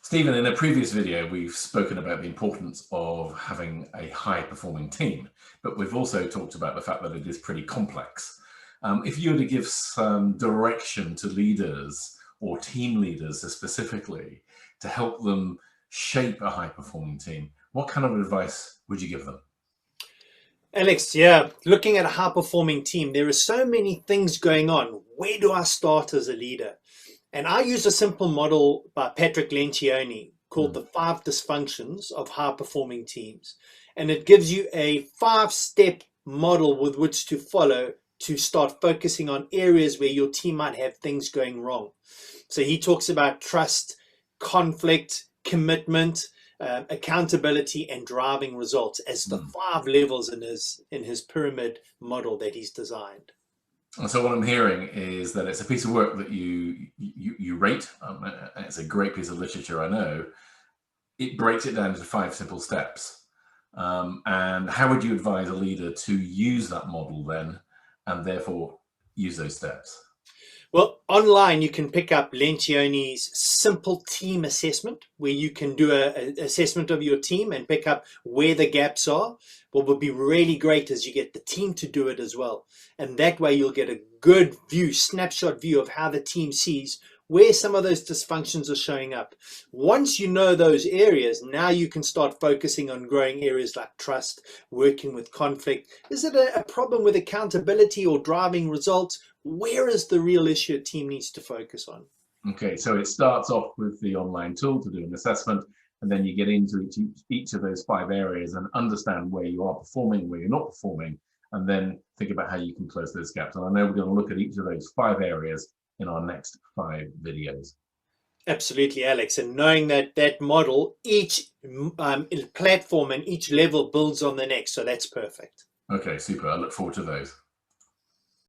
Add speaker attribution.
Speaker 1: Stephen, in a previous video, we've spoken about the importance of having a high-performing team, but we've also talked about the fact that it is pretty complex. If you were to give some direction to leaders or team leaders specifically to help them shape a high-performing team, what kind of advice would you give them?
Speaker 2: Alex, yeah, looking at a high-performing team, there are so many things going on. Where do I start as a leader? And I use a simple model by Patrick Lencionis called the 5 Dysfunctions of High-Performing Teams. And it gives you a 5-step model with which to follow to start focusing on areas where your team might have things going wrong. So he talks about trust, conflict, commitment, accountability, and driving results as the 5 levels in his pyramid model that he's designed.
Speaker 1: And so what I'm hearing is that it's a piece of work that you rate. It's a great piece of literature, I know. It breaks it down into 5 simple steps. And how would you advise a leader to use that model then, and therefore use those steps?
Speaker 2: Well, online you can pick up Lencioni's simple team assessment, where you can do an assessment of your team and pick up where the gaps are. What would be really great is you get the team to do it as well. And that way you'll get a good view, snapshot view of how the team sees where some of those dysfunctions are showing up. Once you know those areas, now you can start focusing on growing areas like trust, working with conflict. Is it a problem with accountability or driving results? Where is the real issue a team needs to focus on?
Speaker 1: Okay, so it starts off with the online tool to do an assessment, and then you get into each of those 5 areas and understand where you are performing, where you're not performing, and then think about how you can close those gaps. And I know we're going to look at each of those 5 areas in our next 5 videos.
Speaker 2: Absolutely, Alex. And knowing that model, each platform and each level builds on the next. So that's perfect.
Speaker 1: Okay, super. I look forward to those.